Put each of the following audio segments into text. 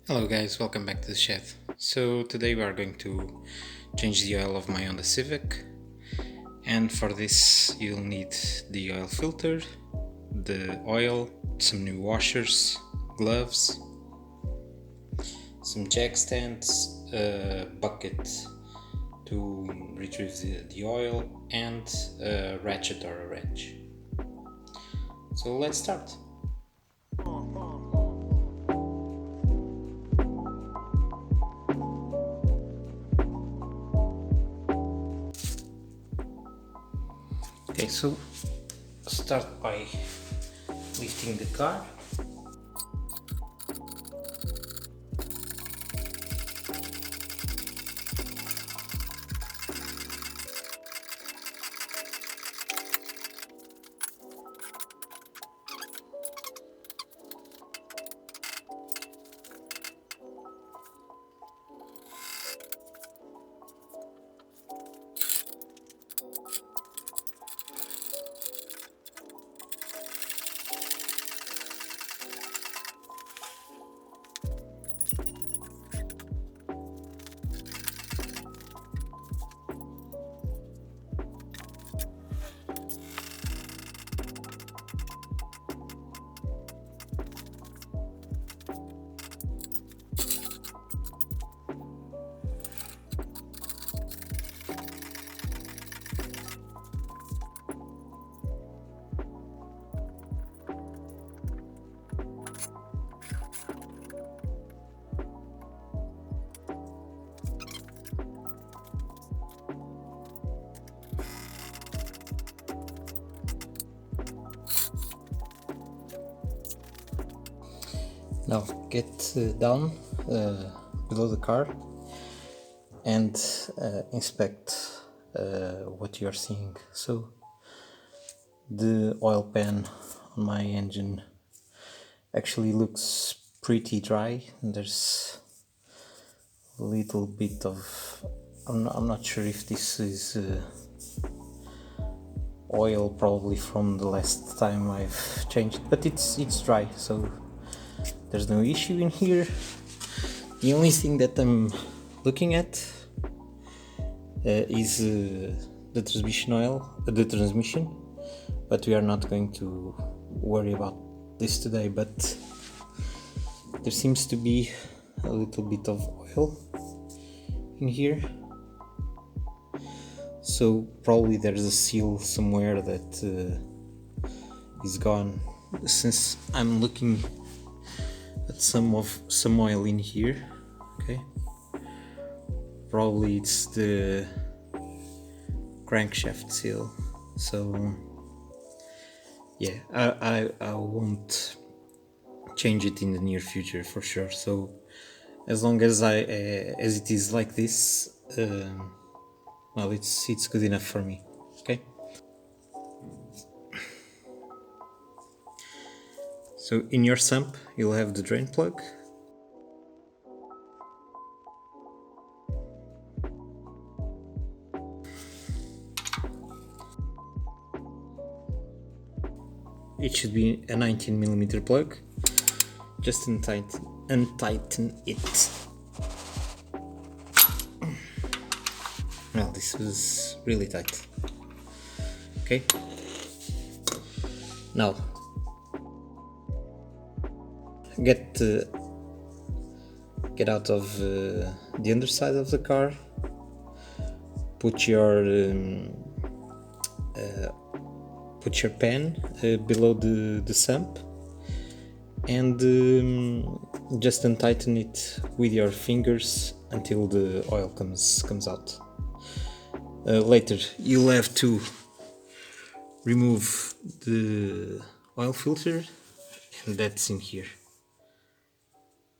Hello guys, welcome back to the shed. So today we are going to change the oil of my Honda Civic, and for this you'll need the oil filter, the oil, some new washers, gloves, some jack stands, a bucket to retrieve the oil, and a ratchet or a wrench. So let's start. Okay, so start by lifting the car. Now get down below the car and inspect what you are seeing. So the oil pan on my engine actually looks pretty dry. There's a little bit of I'm not sure if this is oil, probably from the last time I've changed, but it's dry, so there's no issue in here. The only thing that I'm looking at is the transmission oil, the transmission, but we are not going to worry about this today. But there seems to be a little bit of oil in here, so probably there's a seal somewhere that is gone. Since I'm looking at some oil in here, okay, probably it's the crankshaft seal. So yeah, I won't change it in the near future for sure. So as long as as it is like this, well, it's good enough for me. Okay. So in your sump you'll have the drain plug. It should be a 19mm plug. Just untighten it. Well, this was really tight. Okay. Now get out of the underside of the car. Put your pan below the sump, and just untighten it with your fingers until the oil comes out. Later you'll have to remove the oil filter, and that's in here.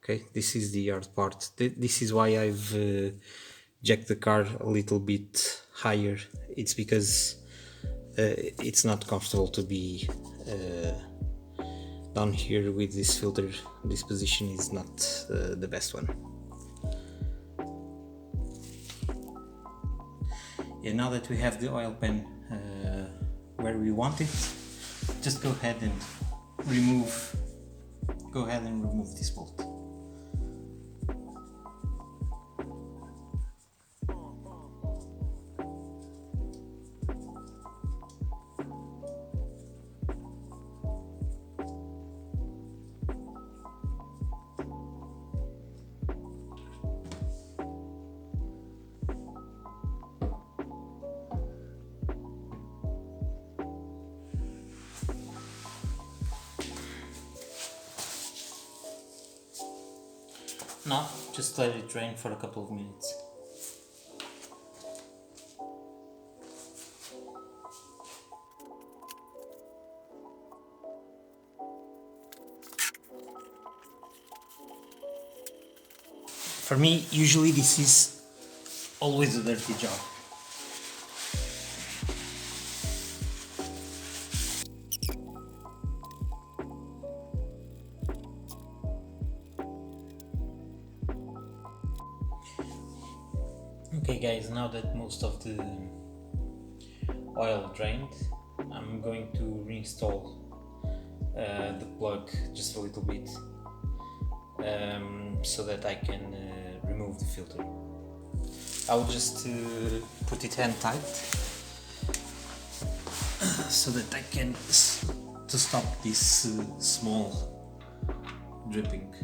Okay, this is the hard part. This is why I've jacked the car a little bit higher. It's because it's not comfortable to be down here with this filter. This position is not the best one. Yeah, now that we have the oil pan where we want it, just go ahead and remove this bolt. No, just let it drain for a couple of minutes. For me, usually this is always a dirty job. Okay guys, now that most of the oil drained, I'm going to reinstall the plug just a little bit so that I can remove the filter. I'll just put it hand tight so that I can to stop this small dripping.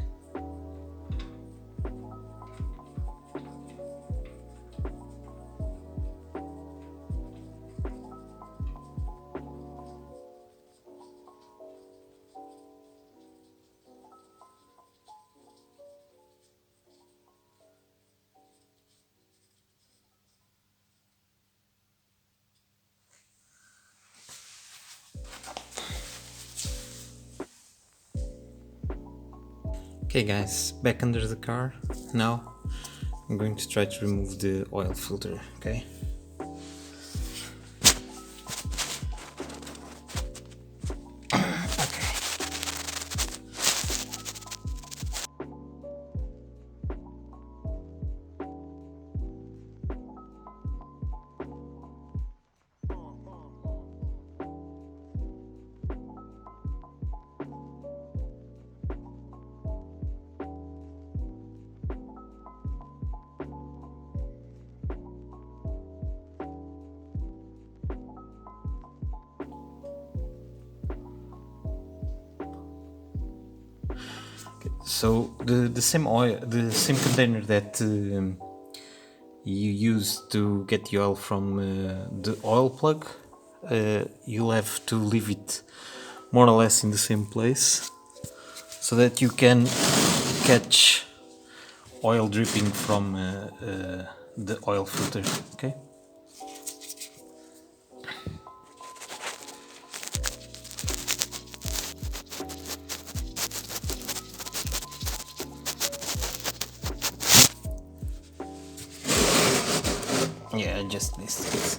Okay guys, back under the car. Now I'm going to try to remove the oil filter, okay? So the same oil, the same container that you use to get the oil from the oil plug, you'll have to leave it more or less in the same place so that you can catch oil dripping from the oil filter, okay? Yeah, just this.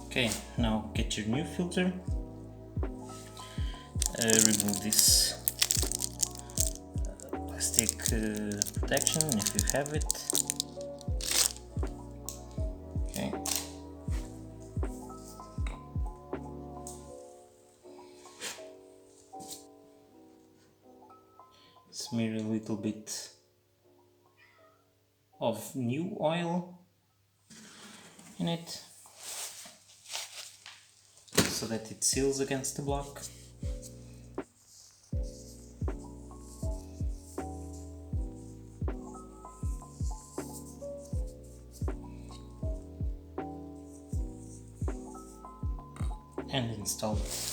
Okay, now get your new filter, remove this plastic protection if you have it. Okay. Smear a little bit of new oil in it so that it seals against the block. And install it.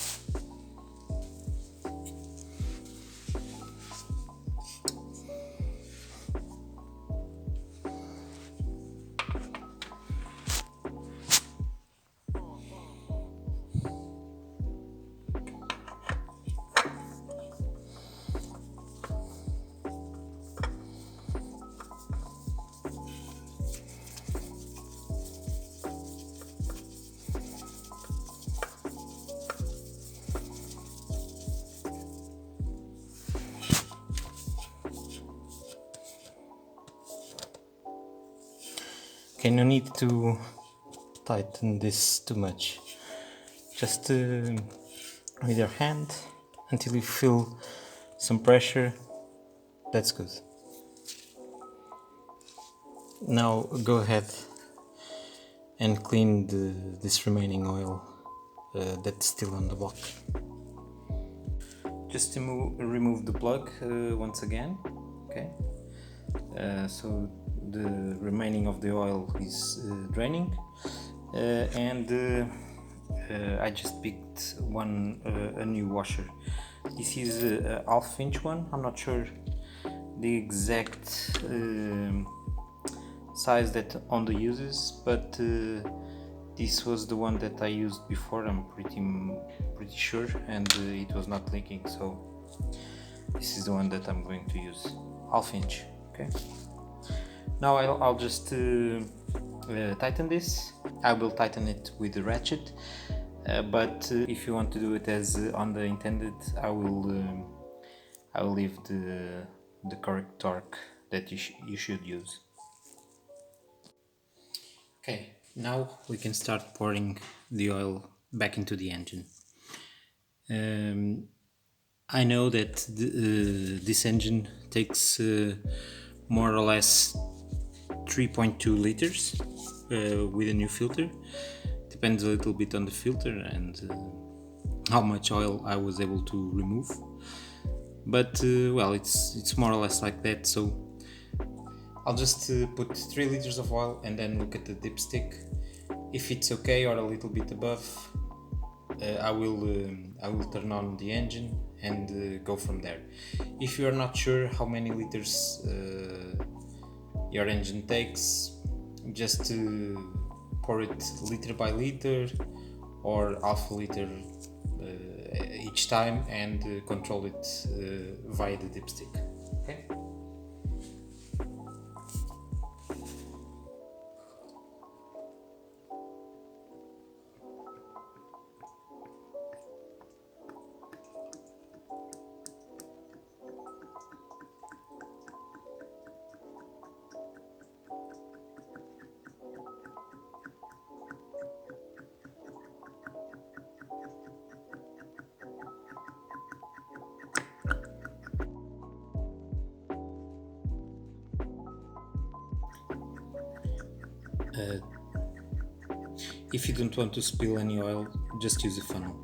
Okay, no need to tighten this too much. Just with your hand until you feel some pressure. That's good. Now go ahead and clean this remaining oil that's still on the block. just to remove the plug once again. Okay, so the remaining of the oil is draining, and I just picked a new washer. This is a half-inch one. I'm not sure the exact size that Honda uses, but this was the one that I used before. I'm pretty sure, and it was not leaking, so this is the one that I'm going to use, half-inch. Okay, now I'll just tighten this. I will tighten it with the ratchet, but if you want to do it as Honda intended, I will leave the correct torque that you should use. Okay, now we can start pouring the oil back into the engine. I know that this engine takes more or less 3.2 liters with a new filter. Depends a little bit on the filter and how much oil I was able to remove. But well, it's more or less like that. So I'll just put 3 liters of oil and then look at the dipstick. If it's okay or a little bit above, I will turn on the engine and go from there. If you are not sure how many liters your engine takes, just pour it liter by liter or half a liter each time and control it via the dipstick. Okay. If you don't want to spill any oil, just use a funnel.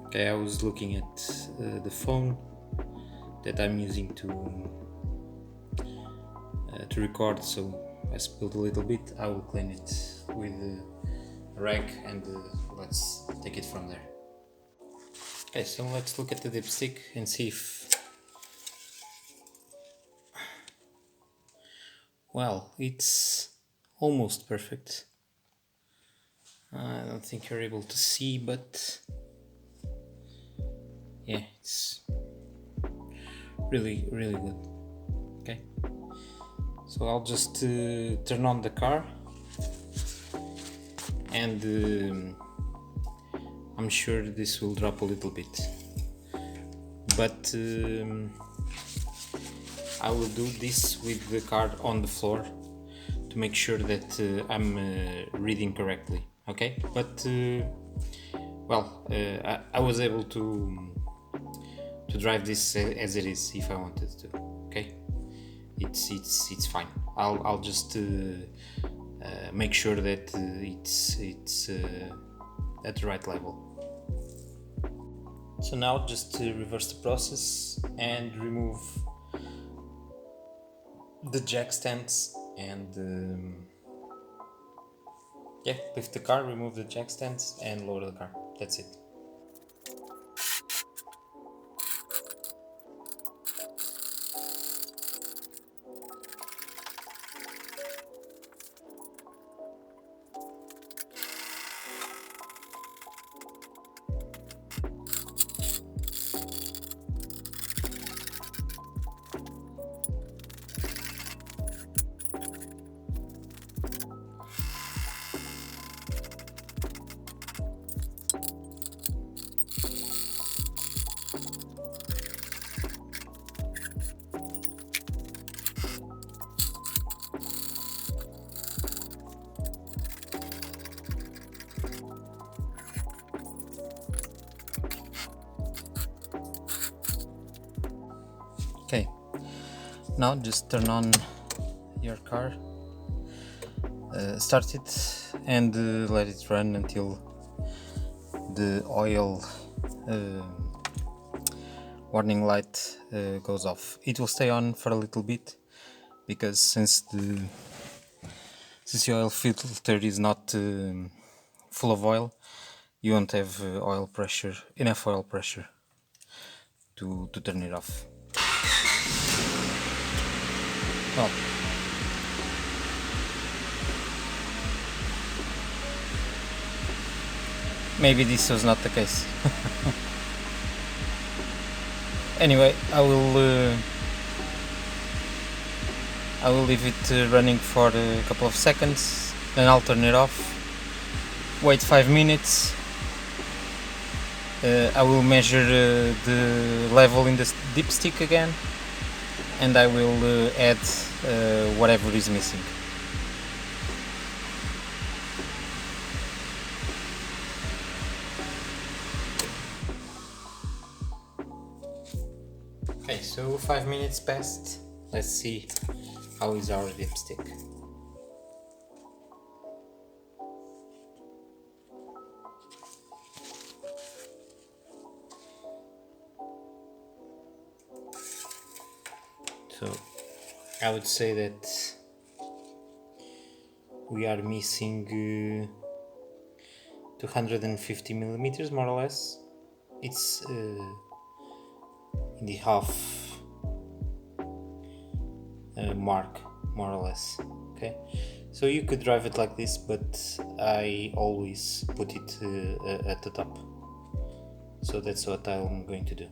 Okay, I was looking at the phone that I'm using to record, so I spilled a little bit. I will clean it with a rag and let's take it from there. Okay, so let's look at the dipstick and see if, well, it's almost perfect. I don't think you're able to see, but yeah, it's really good. Okay, so I'll just turn on the car and I'm sure this will drop a little bit, but I will do this with the car on the floor to make sure that I'm reading correctly. Okay, but well, I was able to drive this as it is if I wanted to. Okay, it's fine. I'll just make sure that it's at the right level. So now just reverse the process and remove the jack stands and yeah, lift the car, remove the jack stands and lower the car. That's it. Now just turn on your car, start it, and let it run until the oil warning light goes off. It will stay on for a little bit because since the oil filter is not full of oil, you won't have enough oil pressure to turn it off. Well, maybe this was not the case. Anyway, I will leave it running for a couple of seconds, then I'll turn it off, wait 5 minutes. I will measure the level in the dipstick again, and I will add whatever is missing. Okay, so 5 minutes passed. Let's see how is our dipstick. So I would say that we are missing 250 millimeters more or less. It's in the half mark more or less. Okay, so you could drive it like this, but I always put it at the top, so that's what I'm going to do.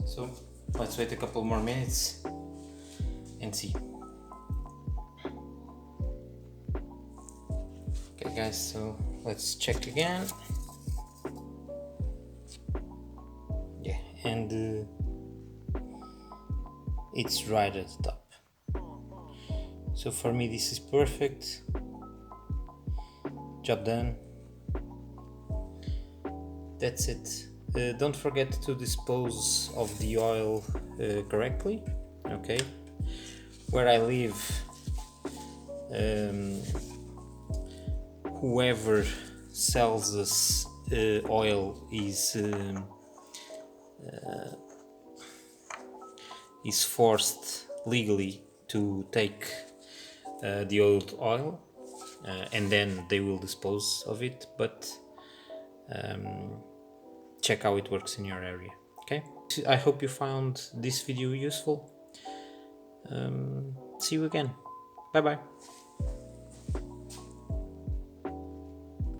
So let's wait a couple more minutes and see. Okay guys, so let's check again. Yeah, and it's right at the top. So for me this is perfect. Job done. That's it. Don't forget to dispose of the oil correctly. Okay, where I live, whoever sells us oil is forced legally to take the old oil, and then they will dispose of it, but check how it works in your area. Okay, I hope you found this video useful. See you again. Bye bye.